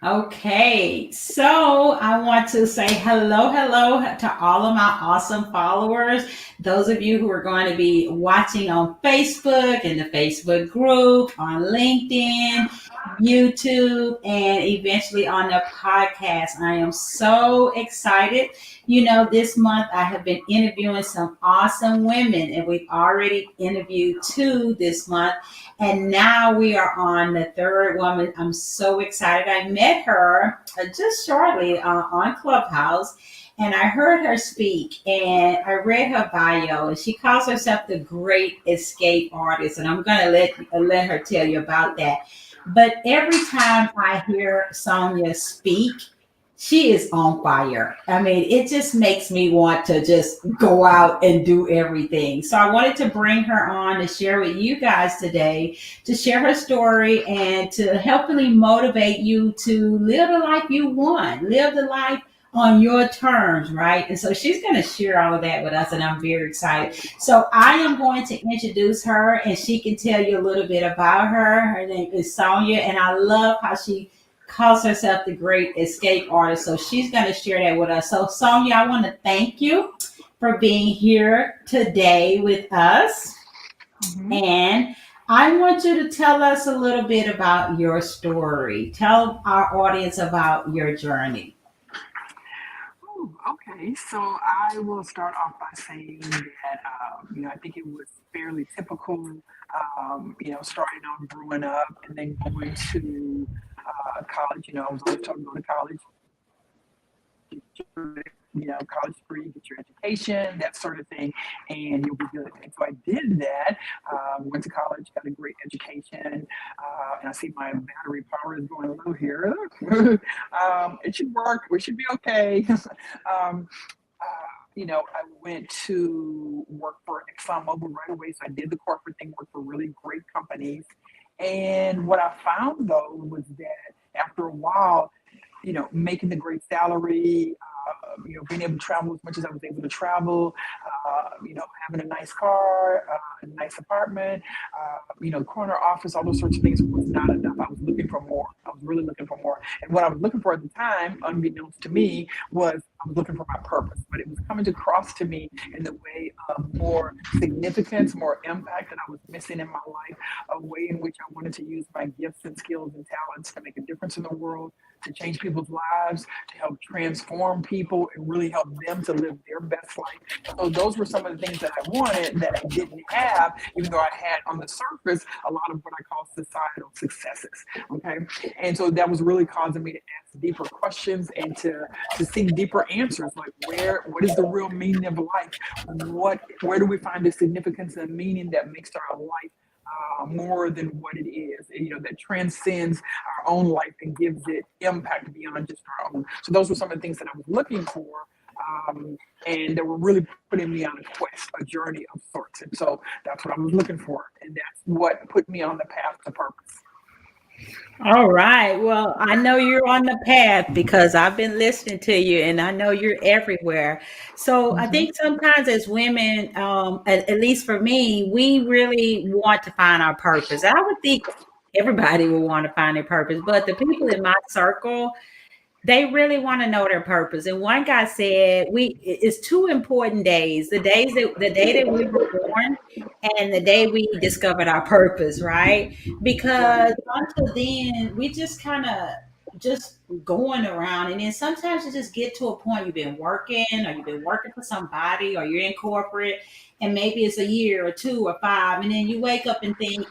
Okay, so I want to say hello to all of my awesome followers. Those of you who are going to be watching on Facebook, in the Facebook group, on LinkedIn, YouTube, and eventually on the podcast. I am so excited. This month I have been interviewing some awesome women, and we've already interviewed two this month. And now we are on the third woman. I'm so excited. I met her just shortly on Clubhouse, and I heard her speak, and I read her bio, and she calls herself the Great Escape Artist. And I'm going to let her tell you about that. But every time I hear Sonjia speak, she is on fire. I mean, it just makes me want to just go out and do everything. So I wanted to bring her on to share with you guys today, to share her story and to helpfully motivate you to live the life you want, live the life on your terms, right? And so she's going to share all of that with us, and I'm very excited. So I am going to introduce her, and she can tell you a little bit about her. Her name is Sonjia, and I love how she calls herself the Great Escape Artist. So she's going to share that with us. So Sonjia, I want to thank you for being here today with us. hmm And I want you to tell us a little bit about your story. Tell our audience about your journey. Oh, okay. So I will start off by saying that, I think it was fairly typical, starting out growing up and then going to college. I was always told to go to college, get your, college degree, get your education, that sort of thing, and you'll be good. And so I did that. Went to college, got a great education, and I see my battery power is going low here. It should work. We should be okay. um, I went to work for ExxonMobil right away. So I did the corporate thing, worked for really great companies. And what I found though was that after a while, making the great salary, being able to travel as much as I was able to travel, having a nice car, a nice apartment, corner office, all those sorts of things was not enough. I was looking for more. I was really looking for more. And what I was looking for at the time, unbeknownst to me, was I was looking for my purpose, but it was coming across to me in the way of more significance, more impact that I was missing in my life, a way in which I wanted to use my gifts and skills and talents to make a difference in the world, to change people's lives, to help transform people and really help them to live their best life. So those were some of the things that I wanted that I didn't have, even though I had on the surface a lot of what I call societal successes. Okay. And so that was really causing me to ask deeper questions and to seek deeper answers, like what is the real meaning of life? Where do we find the significance and meaning that makes our life more than what it is, that transcends our own life and gives it impact beyond just our own. So those were some of the things that I was looking for. And that were really putting me on a quest, a journey of sorts. And so that's what I was looking for. And that's what put me on the path to purpose. All right. Well, I know you're on the path because I've been listening to you and I know you're everywhere. So I hmm think sometimes as women, at least for me, we really want to find our purpose. I would think everybody would want to find their purpose, but the people in my circle, they really want to know their purpose. And one guy said, it's two important days, the day that we were born and the day we discovered our purpose, right? Because Right. until then, we just kind of just going around. And then sometimes you just get to a point you've been working or you've been working for somebody or you're in corporate and maybe it's a year or two or five. And then you wake up and think,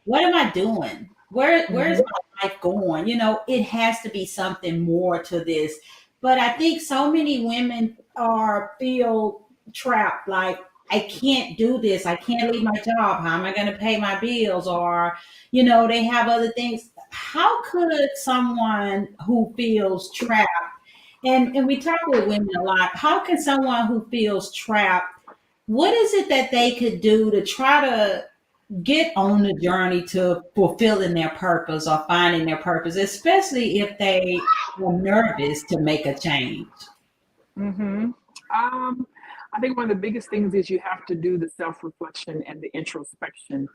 what am I doing? Where's hmm my life going? It has to be something more to this. But I think so many women are feel trapped, like I can't do this. I can't leave my job. How am I going to pay my bills? Or, they have other things. How could someone who feels trapped, and we talk with women a lot, how can someone who feels trapped, what is it that they could do to try to get on the journey to fulfilling their purpose or finding their purpose, especially if they are nervous to make a change? hmm Um, I think one of the biggest things is you have to do the self reflection and the introspection.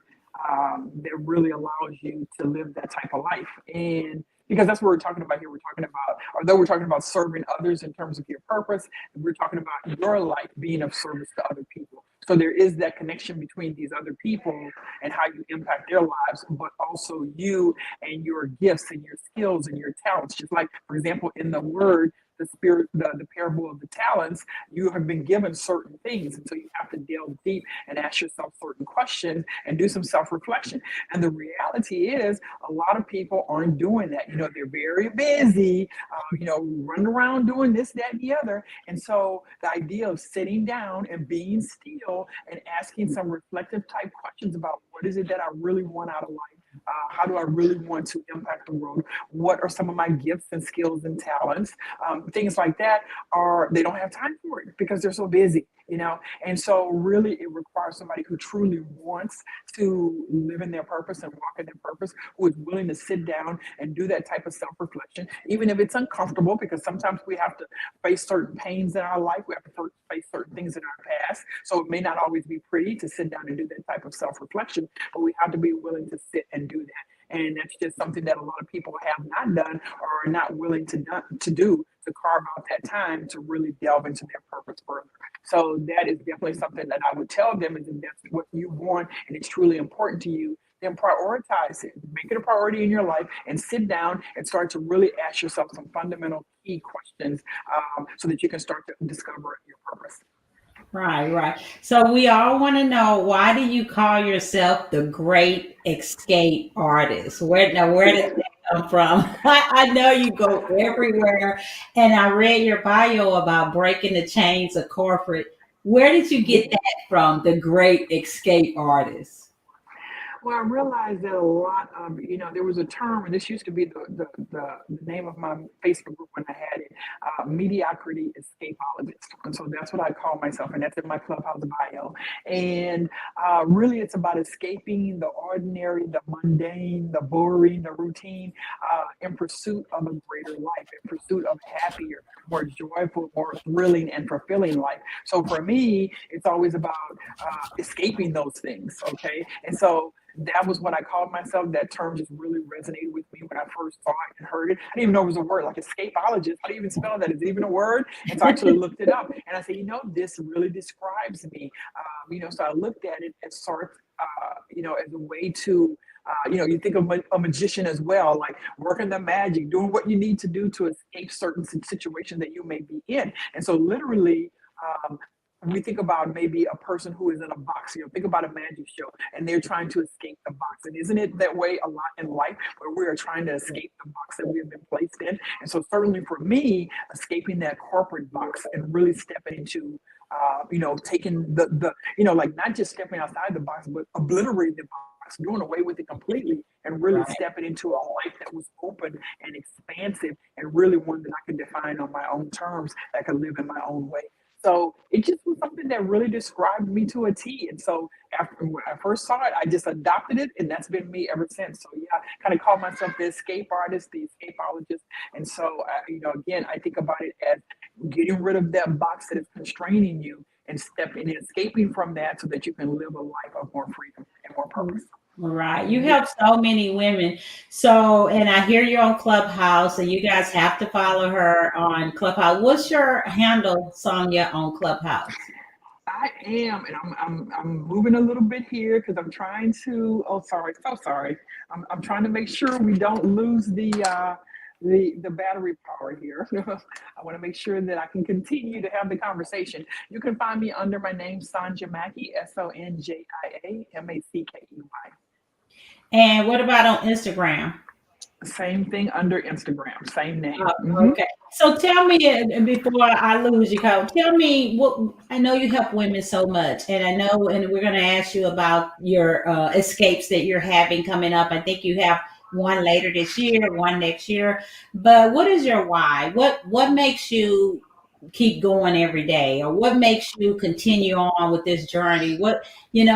that really allows you to live that type of life. And because that's what we're talking about here. We're talking about, although we're talking about serving others in terms of your purpose, we're talking about your life being of service to other people. So there is that connection between these other people and how you impact their lives, but also you and your gifts and your skills and your talents. Just like, for example, in the word, the parable of the talents, you have been given certain things. And so you have to delve deep and ask yourself certain questions and do some self reflection. And the reality is, a lot of people aren't doing that. They're very busy, running around doing this, that, and the other. And so the idea of sitting down and being still and asking some reflective type questions about what is it that I really want out of life? How do I really want to impact the world? What are some of my gifts and skills and talents? Things like that they don't have time for it because they're so busy, And so really it requires somebody who truly wants to live in their purpose and walk in their purpose, who is willing to sit down and do that type of self-reflection, even if it's uncomfortable, because sometimes we have to face certain pains in our life. We have to face certain things in our past. So it may not always be pretty to sit down and do that type of self-reflection, but we have to be willing to sit and do that. And that's just something that a lot of people have not done or are not willing to do, to carve out that time to really delve into their purpose further. So that is definitely something that I would tell them, is if that's what you want and it's truly important to you, then prioritize it. Make it a priority in your life and sit down and start to really ask yourself some fundamental key questions, so that you can start to discover your purpose. Right, right. So we all want to know, why do you call yourself the great escape artist? Where did that come from? I know you go everywhere, and I read your bio about breaking the chains of corporate. Where did you get that from, the great escape artist? Well, I realized that a lot of, there was a term, and this used to be the name of my Facebook group when I had it, mediocrity escapologist. And so that's what I call myself, and that's in my Clubhouse bio. And really, it's about escaping the ordinary, the mundane, the boring, the routine, in pursuit of a greater life, in pursuit of a happier, more joyful, more thrilling, and fulfilling life. So for me, it's always about escaping those things. Okay. And so that was what I called myself. That term just really resonated with me when I first saw it and heard it. I didn't even know it was a word, like escapologist. How do you even spell that? Is it even a word? And so I actually looked it up, and I said, this really describes me. So I looked at it as sort of, as a way to, you think of a magician as well, like working the magic, doing what you need to do to escape certain situations that you may be in. And so literally, we think about maybe a person who is in a box, think about a magic show and they're trying to escape the box. And isn't it that way a lot in life, where we are trying to escape the box that we have been placed in? And so certainly for me, escaping that corporate box and really stepping into, taking like not just stepping outside the box, but obliterating the box, doing away with it completely, and really Right. stepping into a life that was open and expansive, and really one that I could define on my own terms, that I could live in my own way. So it just was something that really described me to a T. And so after when I first saw it, I just adopted it, and that's been me ever since. So yeah, I kind of call myself the escape artist, the escapologist. And so, again, I think about it as getting rid of that box that is constraining you and stepping and escaping from that, so that you can live a life of more freedom and more purpose. Right. You help so many women. So, and I hear you're on Clubhouse, and you guys have to follow her on Clubhouse. What's your handle, Sonia, on Clubhouse? I am, and I'm moving a little bit here because I'm trying to. Oh, sorry, so sorry. I'm trying to make sure we don't lose the battery power here. I want to make sure that I can continue to have the conversation. You can find me under my name, Sonjia Mackey, SonjiaMackey. And what about on Instagram? Same thing under Instagram, same name. Okay. So tell me, before I lose you, Cole, tell me what, I know you help women so much, and I know, and we're going to ask you about your escapes that you're having coming up. I think you have one later this year, one next year. But what is your why? What makes you keep going every day, or what makes you continue on with this journey? We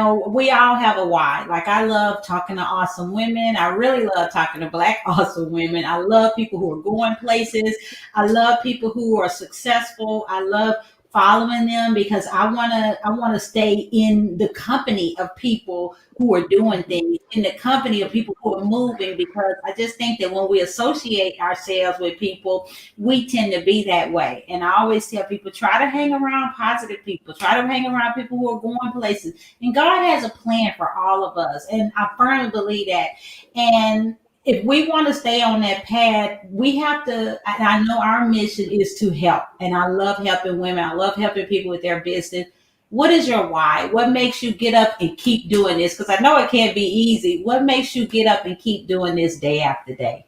all have a why. Like, I love talking to awesome women. I really love talking to black awesome women. I love people who are going places. I love people who are successful. I love following them because I want to stay in the company of people who are doing things, in the company of people who are moving, because I just think that when we associate ourselves with people, we tend to be that way. And I always tell people, try to hang around positive people, try to hang around people who are going places. And God has a plan for all of us. And I firmly believe that. And if we want to stay on that path, we have to. And I know our mission is to help, and I love helping women. I love helping people with their business. What is your why? What makes you get up and keep doing this? Because I know it can't be easy. What makes you get up and keep doing this day after day?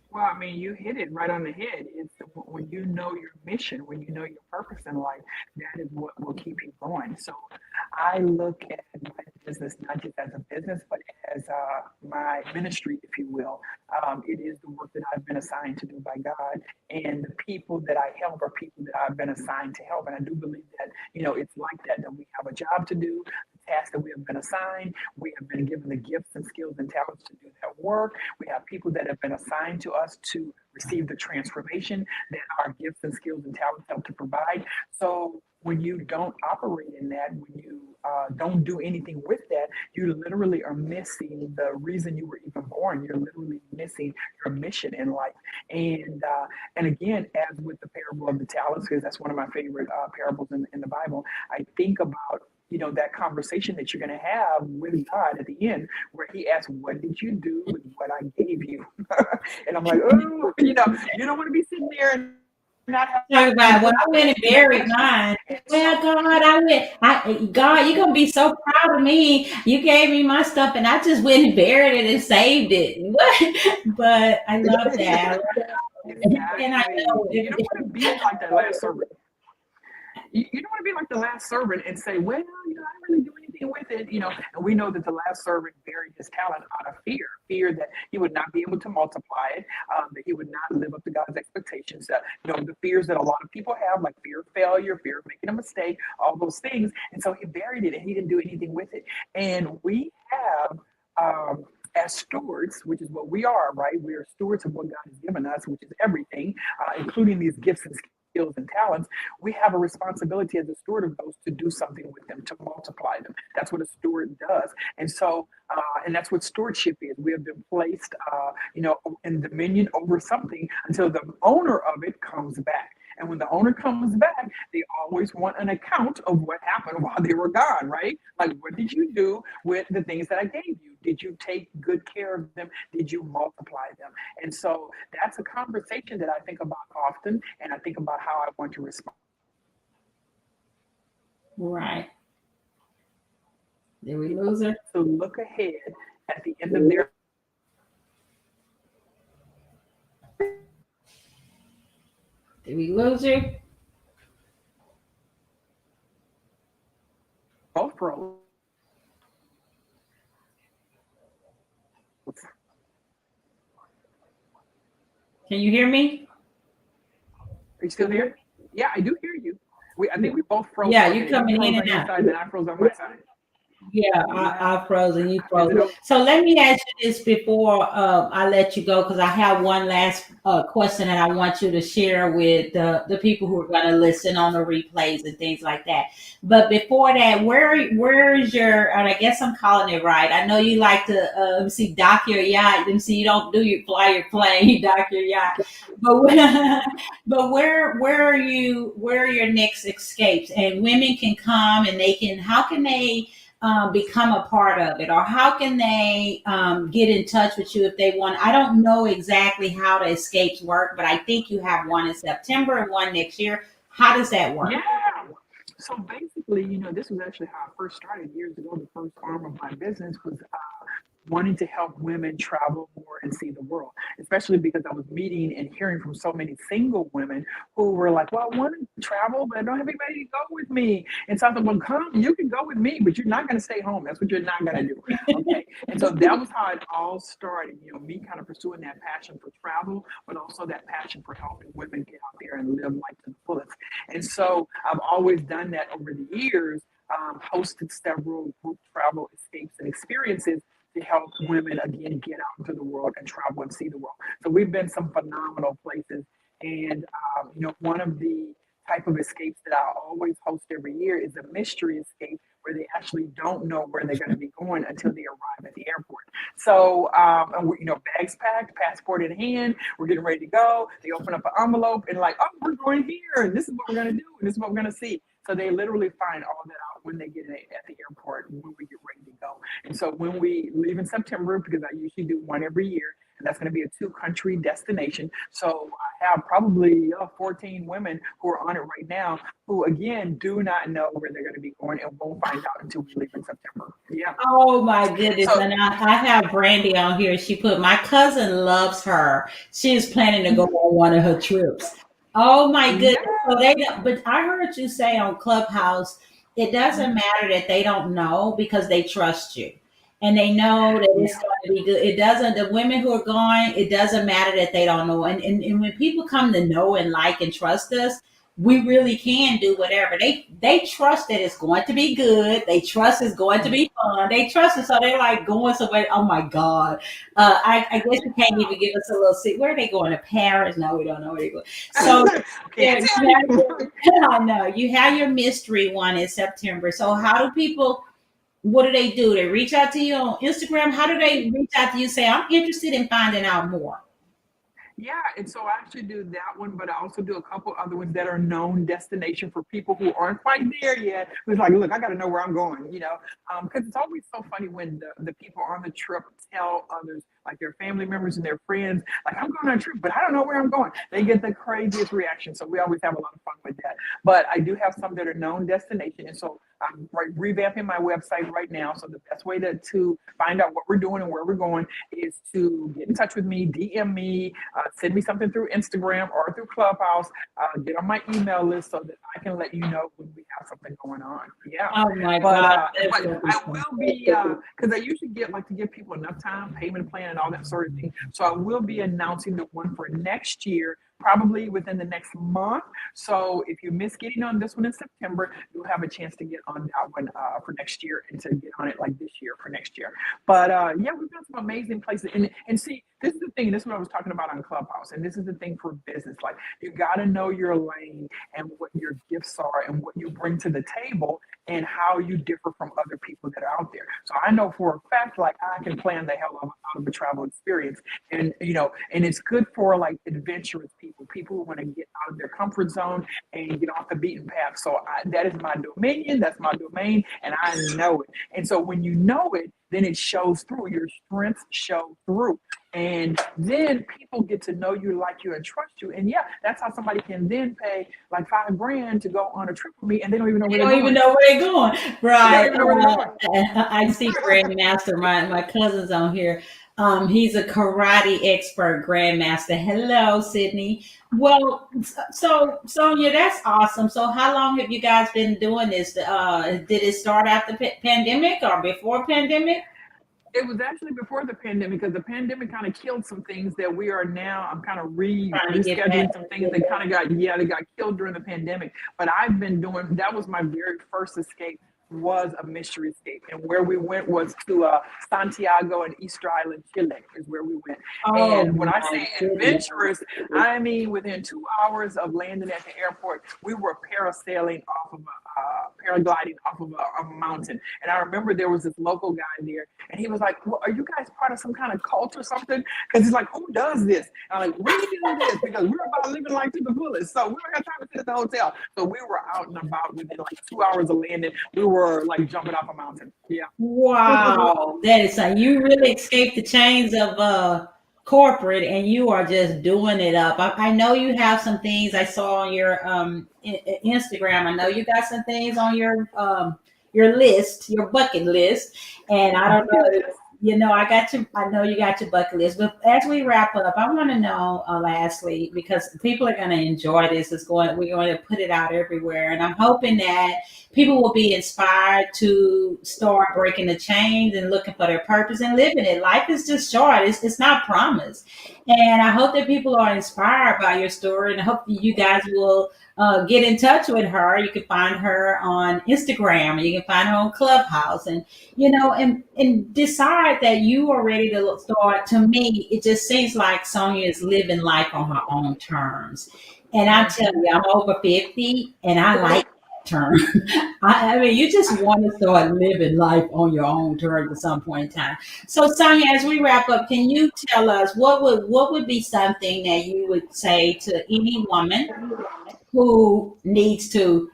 Well, I mean, you hit it right on the head. It's when you know your mission, when you know your purpose in life, that is what will keep you going. So I look at my business not just as a business, but as my ministry, if you will. It is the work that I've been assigned to do by God, and the people that I help are people that I've been assigned to help. And I do believe that, it's like that, that we have a job to do, the task that we have been assigned. We have been given the gifts and skills and talents to do that work. We have people that have been assigned to us to receive the transformation that our gifts and skills and talents help to provide. So when you don't operate in that, when you don't do anything with that, you literally are missing the reason you were even born. You're literally missing your mission in life. And again, as with the parable of the talents, because that's one of my favorite parables in the Bible, I think about that conversation that you're going to have with God at the end, where He asks, "What did you do with what I gave you?" And I'm like, "Oh, you don't want to be sitting there and not have Talk about, well, I went and that buried question." mine. And Well, so, God, God, you're gonna be so proud of me. You gave me my stuff, and I just went and buried it and saved it. What? But I love that. And I exactly, know you don't want to be like that last servant. You don't want to be like the last servant and say, well, I didn't really do anything with it, And we know that the last servant buried his talent out of fear that he would not be able to multiply it, that he would not live up to God's expectations, that, the fears that a lot of people have, like fear of failure, fear of making a mistake, all those things. And so he buried it and he didn't do anything with it. And we have, as stewards, which is what we are, right? We are stewards of what God has given us, which is everything, including these gifts and skills and talents. We have a responsibility as a steward of those to do something with them, to multiply them. That's what a steward does. And so, and that's what stewardship is. We have been placed, in dominion over something until the owner of it comes back. And when the owner comes back, they always want an account of what happened while they were gone, right? Like, what did you do with the things that I gave you? Did you take good care of them? Did you multiply them? And so that's a conversation that I think about often, and I think about how I want to respond. right. Did we lose her? To look ahead at the end of their Did we lose her? both roles. Can you hear me? Are you still there? Yeah, I do hear you. I think we both froze Yeah, for a you minute. You coming in froze and on your out. side, then I froze on my side. Yeah, Yeah. I froze and you Is froze. it okay? So let me ask you this before I let you go, because I have one last question that I want you to share with the people who are going to listen on the replays and things like that. But before that, where's your? And I guess I'm calling it right. I know you like to let me see, dock your yacht. Let me see, you don't do you fly your plane, you dock your yacht. But but where are you? Where are your next escapes? And women can come and they can. How can they? Become a part of it, or how can they get in touch with you if they want? I don't know exactly how the escapes work, but I think you have one in September and one next year. How does that work? Yeah. So basically, this was actually how I first started years ago. The first arm of my business was wanting to help women travel more and see the world, especially because I was meeting and hearing from so many single women who were like, well, I want to travel, but I don't have anybody to go with me. And so I thought, well, come, you can go with me, but you're not going to stay home. That's what you're not going to do. Okay. And so that was how it all started, me kind of pursuing that passion for travel, but also that passion for helping women get out there and live life to the fullest. And so I've always done that over the years, hosted several group travel escapes and experiences to help women again get out into the world and travel and see the world. So we've been some phenomenal places. And one of the type of escapes that I always host every year is a mystery escape where they actually don't know where they're going to be going until they arrive at the airport. So, and we, bags packed, passport in hand, we're getting ready to go. They open up an envelope and like, oh, we're going here, and this is what we're going to do, and this is what we're going to see. So they literally find all that out when they get at the airport when we get ready to go. And so when we leave in September, because I usually do one every year, and that's going to be a 2-country destination. So I have probably 14 women who are on it right now who, again, do not know where they're going to be going and won't find out until we leave in September. Yeah. Oh my goodness. So, And I have Brandy on here. She put, my cousin loves her. She is planning to go on one of her trips. Oh my goodness. yeah. So they don't, but I heard you say on Clubhouse, it doesn't matter that they don't know because they trust you. And they know that it's Yeah. going to be good. It doesn't, the women who are going, it doesn't matter that they don't know. And when people come to know and like and trust us, we really can do whatever. They trust that it's going to be good. They trust it's going to be fun. They trust it, so they're like going somewhere. Oh my God. I guess you can't even give us a little seat. Where are they going? To Paris? No, we don't know where they're going. So yeah, Can't tell you. I know you have your mystery one in September. So how do people, what do? They reach out to you on Instagram? How do they reach out to you? Say, I'm interested in finding out more. Yeah, and so I actually do that one, but I also do a couple other ones that are known destination for people who aren't quite there yet. Who's like, look, I got to know where I'm going, because it's always so funny when the people on the trip tell others, like their family members and their friends, like, I'm going on a trip, but I don't know where I'm going. They get the craziest reaction. So we always have a lot of fun with that. But I do have some that are known destination, and so I'm revamping my website right now. So the best way to find out what we're doing and where we're going is to get in touch with me, DM me, send me something through Instagram or through Clubhouse, get on my email list so that I can let you know when we have something going on. Yeah. Oh my But God. but I will be because I usually like to give people enough time, payment plan, and all that sort of thing. So I will be announcing the one for next year, probably within the next month. So if you miss getting on this one in September, you'll have a chance to get on that one for next year and to get on it like this year for next year. But yeah, we've got some amazing places. And see, this is the thing. This is what I was talking about on Clubhouse. And this is the thing for business. Like, you got to know your lane and what your gifts are and what you bring to the table and how you differ from other people that are out there. So I know for a fact, like, I can plan the hell out of a travel experience. And, and it's good for like adventurous people who want to get out of their comfort zone and get off the beaten path. So that is my dominion, that's my domain, and I know it. And so when you know it, then it shows through. Your strengths show through. And then people get to know you, like you, and trust you. And yeah, that's how somebody can then pay like $5,000 to go on a trip with me, and they don't even know They where they're don't going. even know where they're going. They don't Right. even know where they're going. I see Grandmaster, my cousin's on here. He's a karate expert, Grandmaster. Hello, Sydney. Well, so Sonja, that's awesome. So how long have you guys been doing this? Did it start after pandemic or before pandemic? It was actually before the pandemic, because the pandemic kind of killed some things that we are now. I'm kind of Trying to get back. rescheduling some things that kind of they got killed during the pandemic. But I've been doing, that was my very first escape, was a mystery escape. And where we went was to Santiago and Easter Island, Chile is where we went. Oh And when I my say goodness. adventurous, I mean within 2 hours of landing at the airport, we were parasailing off of paragliding off of a mountain. And I remember there was this local guy there, and he was like, well, are you guys part of some kind of cult or something? Because he's like, who does this? And I'm like, we do this because we're about living life to the fullest. So we don't got time to sit at the hotel. So we were out and about within like 2 hours of landing. We were like jumping off a mountain. Yeah. Wow, that is something. You really escaped the chains of corporate, and you are just doing it up. I know you have some things I saw on your Instagram. I know you got some things on your list, your bucket list, and I don't know. I know you got your bucket list. But as we wrap up, I want to know, lastly, because people are going to enjoy this. We're going to put it out everywhere, and I'm hoping that people will be inspired to start breaking the chains and looking for their purpose and living it. Life is just short. It's not promised, and I hope that people are inspired by your story, and I hope that you guys will get in touch with her. You can find her on Instagram, and you can find her on Clubhouse, and and decide part that you are ready to start, to me, it just seems like Sonjia is living life on her own terms. And I tell you, I'm over 50 and I like that term. I mean, you just want to start living life on your own terms at some point in time. So, Sonjia, as we wrap up, can you tell us what would be something that you would say to any woman who needs to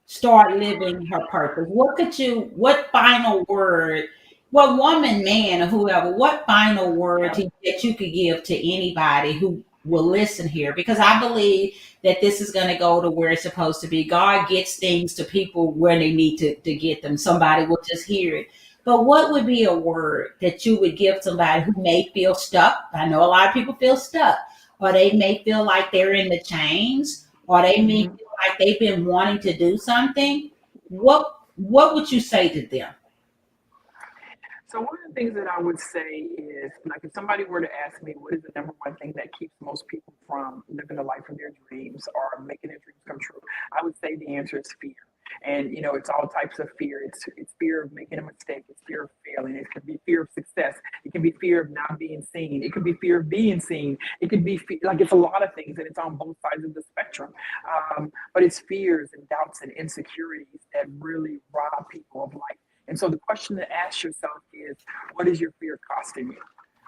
start living her purpose? What final word, what woman, man, or whoever, what final word that you could give to anybody who will listen here? Because I believe that this is going to go to where it's supposed to be. God gets things to people where they need to get them. Somebody will just hear it. But what would be a word that you would give somebody who may feel stuck? I know a lot of people feel stuck, or they may feel like they're in the chains, or they may Mhm. feel like they've been wanting to do something. What would you say to them? So one of the things that I would say is, like, if somebody were to ask me, what is the number one thing that keeps most people from living the life of their dreams or making their dreams come true? I would say the answer is fear. And it's all types of fear. It's fear of making a mistake. It's fear of failing. It could be fear of success. It can be fear of not being seen. It could be fear of being seen. It could be like it's a lot of things, and it's on both sides of the spectrum. But it's fears and doubts and insecurities that really rob people of life. And so the question to ask yourself is, what is your fear costing you?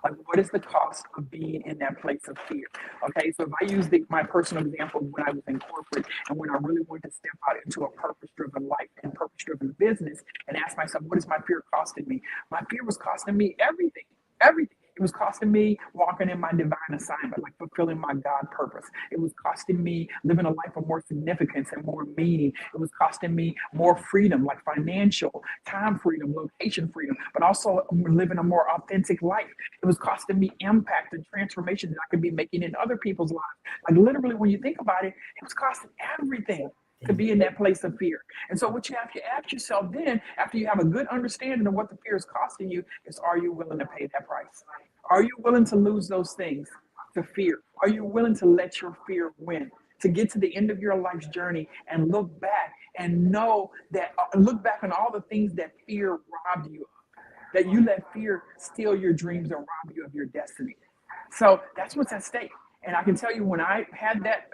Like, what is the cost of being in that place of fear? Okay, so if I use my personal example when I was in corporate and when I really wanted to step out into a purpose driven life and purpose driven business and ask myself, what is my fear costing me? My fear was costing me everything, everything. It was costing me walking in my divine assignment, like fulfilling my God purpose. It was costing me living a life of more significance and more meaning. It was costing me more freedom, like financial, time freedom, location freedom, but also living a more authentic life. It was costing me impact and transformation that I could be making in other people's lives. Like literally, when you think about it, it was costing everything to be in that place of fear. And so what you have to ask yourself then, after you have a good understanding of what the fear is costing you, is, are you willing to pay that price? Are you willing to lose those things to fear? Are you willing to let your fear win? To get to the end of your life's journey and look back and know that, look back on all the things that fear robbed you of, that you let fear steal your dreams and rob you of your destiny. So that's what's at stake. And I can tell you, when I had that,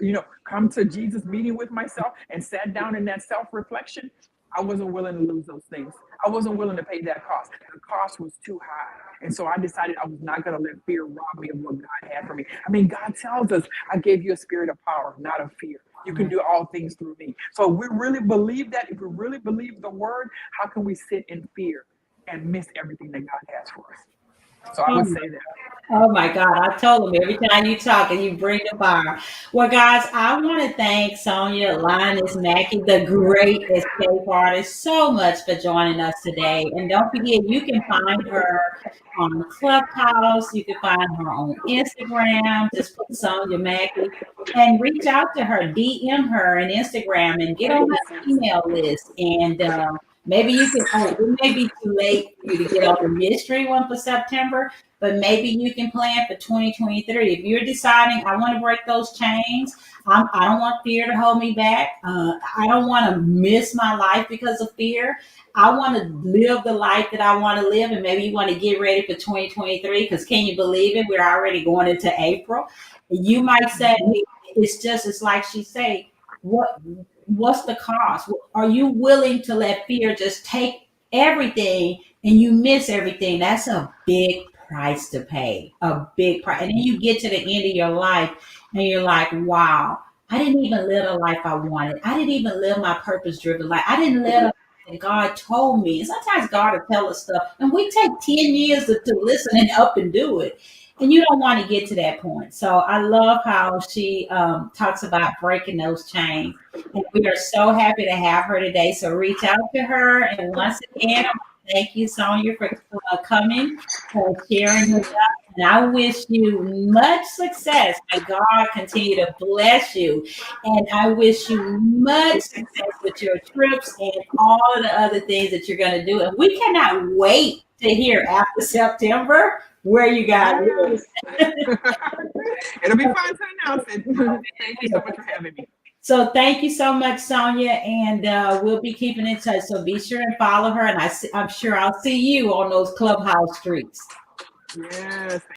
come to Jesus meeting with myself and sat down in that self reflection, I wasn't willing to lose those things. I wasn't willing to pay that cost. The cost was too high. And so I decided I was not going to let fear rob me of what God had for me. I mean, God tells us, I gave you a spirit of power, not of fear. You can do all things through me. So if we really believe that, if we really believe the word, how can we sit in fear and miss everything that God has for us? So I would say that. Oh my God, I told them every time you talk and you bring the fire. Well, guys, I want to thank Sonjia Linus Mackey, the great escape artist, so much for joining us today. And don't forget, you can find her on Clubhouse. You can find her on Instagram. Just put Sonjia Mackey and reach out to her, DM her on Instagram and get on her email list. And maybe you can, oh, it may be too late for you to get on the mystery one for September, but maybe you can plan for 2023. If you're deciding, I want to break those chains, I don't want fear to hold me back. I don't want to miss my life because of fear. I want to live the life that I want to live. And maybe you want to get ready for 2023, because can you believe it? We're already going into April. You might say, it's like she say, what's the cost? Are you willing to let fear just take everything and you miss everything? That's a big price to pay, a big price. And then you get to the end of your life and you're like, wow, I didn't even live the life I wanted. I didn't even live my purpose driven life. I didn't live a life that God told me. And sometimes God will tell us stuff and we take 10 years to listen and up and do it. And you don't want to get to that point. So I love how she talks about breaking those chains. And we are so happy to have her today. So reach out to her. And once again, thank you, Sonjia, for coming and sharing with us. And I wish you much success. May God continue to bless you. And I wish you much success with your trips and all of the other things that you're going to do. And we cannot wait to hear after September where you guys live. It'll be fun to announce it. Thank you so much for having me. So thank you so much, Sonia, and we'll be keeping in touch. So be sure and follow her, and I'm sure I'll see you on those clubhouse streets. Yes.